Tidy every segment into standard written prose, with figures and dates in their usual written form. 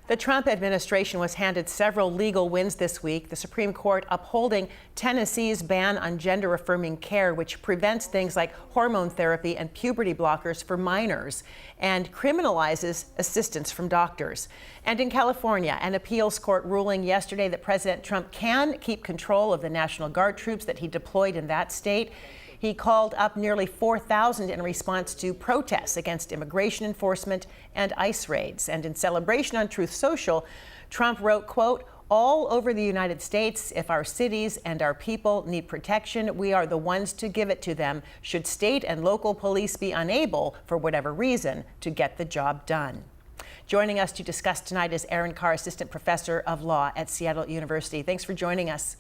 The Trump administration was handed several legal wins this week. The Supreme Court upholding Tennessee's ban on gender-affirming care, which prevents things like hormone therapy and puberty blockers for minors and criminalizes assistance from doctors. And in California, an appeals court ruling yesterday that President Trump can keep control of the National Guard troops that he deployed in that state. He called up nearly 4,000 in response to protests against immigration enforcement and ICE raids. And in celebration on Truth Social, Trump wrote, quote, "All over the United States, if our cities and our people need protection, we are the ones to give it to them, should state and local police be unable, for whatever reason, to get the job done." Joining us to discuss tonight is Erin Carr, Assistant Professor of Law at Seattle University. Thanks for joining us.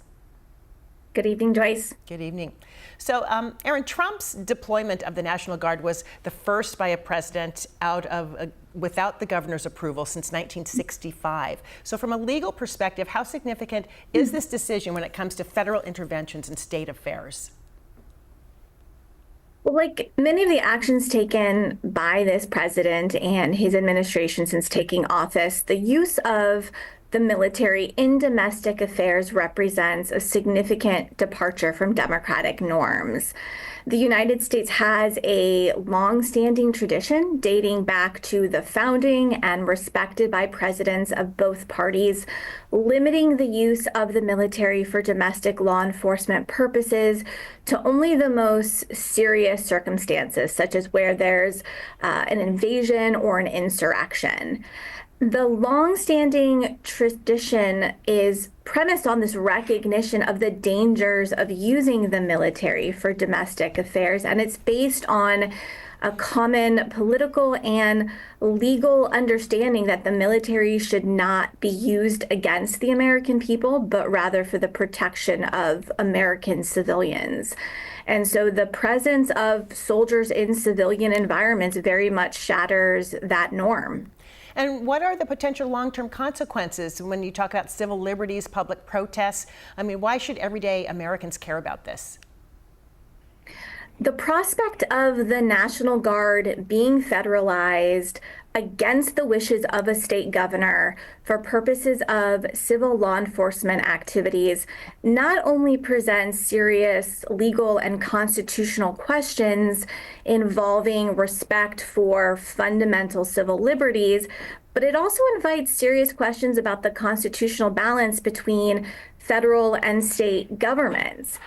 Good evening, Joyce. Good evening. So, Erin, Trump's deployment of the National Guard was the first by a president without the governor's approval since 1965. So from a legal perspective, how significant is this decision when it comes to federal interventions in state affairs? Well, like many of the actions taken by this president and his administration since taking office, the use of the military in domestic affairs represents a significant departure from democratic norms. The United States has a long-standing tradition dating back to the founding and respected by presidents of both parties, limiting the use of the military for domestic law enforcement purposes to only the most serious circumstances, such as where there's an invasion or an insurrection. The long-standing tradition is premised on this recognition of the dangers of using the military for domestic affairs, and it's based on a common political and legal understanding that the military should not be used against the American people, but rather for the protection of American civilians. And so the presence of soldiers in civilian environments very much shatters that norm. And what are the potential long-term consequences when you talk about civil liberties, public protests? I mean, why should everyday Americans care about this? The prospect of the National Guard being federalized against the wishes of a state governor for purposes of civil law enforcement activities not only presents serious legal and constitutional questions involving respect for fundamental civil liberties, but it also invites serious questions about the constitutional balance between federal and state governments.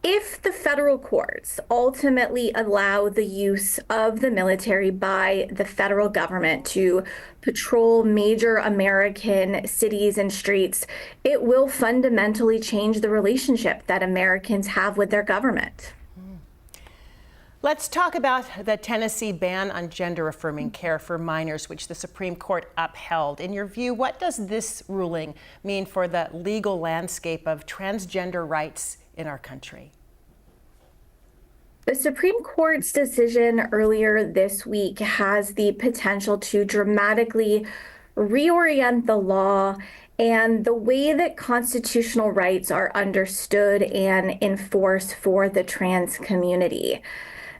If the federal courts ultimately allow the use of the military by the federal government to patrol major American cities and streets, it will fundamentally change the relationship that Americans have with their government. Let's talk about the Tennessee ban on gender-affirming care for minors, which the Supreme Court upheld. In your view, what does this ruling mean for the legal landscape of transgender rights in our country? The Supreme Court's decision earlier this week has the potential to dramatically reorient the law and the way that constitutional rights are understood and enforced for the trans community.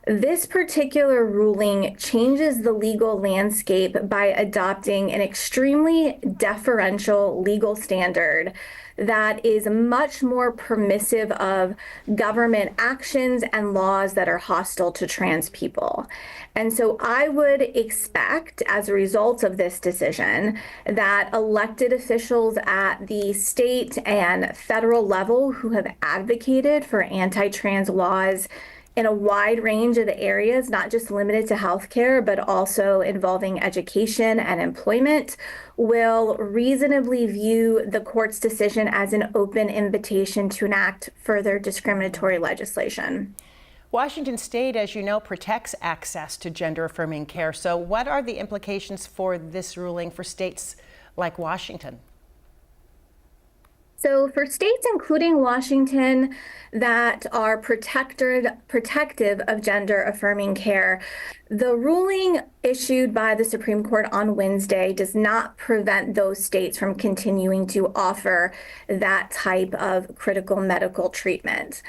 This particular ruling changes the legal landscape by adopting an extremely deferential legal standard that is much more permissive of government actions and laws that are hostile to trans people. And so I would expect, as a result of this decision, that elected officials at the state and federal level who have advocated for anti-trans laws in a wide range of areas, not just limited to healthcare, but also involving education and employment, will reasonably view the court's decision as an open invitation to enact further discriminatory legislation. Washington State, as you know, protects access to gender-affirming care. So what are the implications for this ruling for states like Washington? So for states, including Washington, that are protective of gender-affirming care, the ruling issued by the Supreme Court on Wednesday does not prevent those states from continuing to offer that type of critical medical treatment.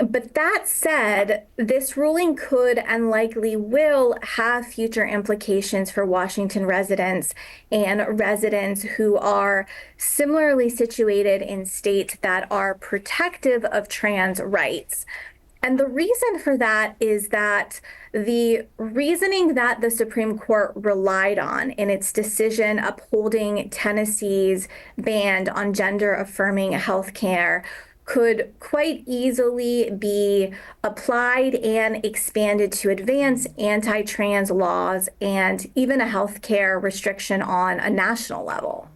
But that said, this ruling could and likely will have future implications for Washington residents and residents who are similarly situated in states that are protective of trans rights. And the reason for that is that the reasoning that the Supreme Court relied on in its decision upholding Tennessee's ban on gender affirming health care could quite easily be applied and expanded to advance anti-trans laws and even a healthcare restriction on a national level.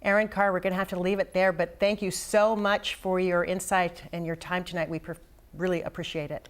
Erin Carr, we're going to have to leave it there, but thank you so much for your insight and your time tonight. We really appreciate it.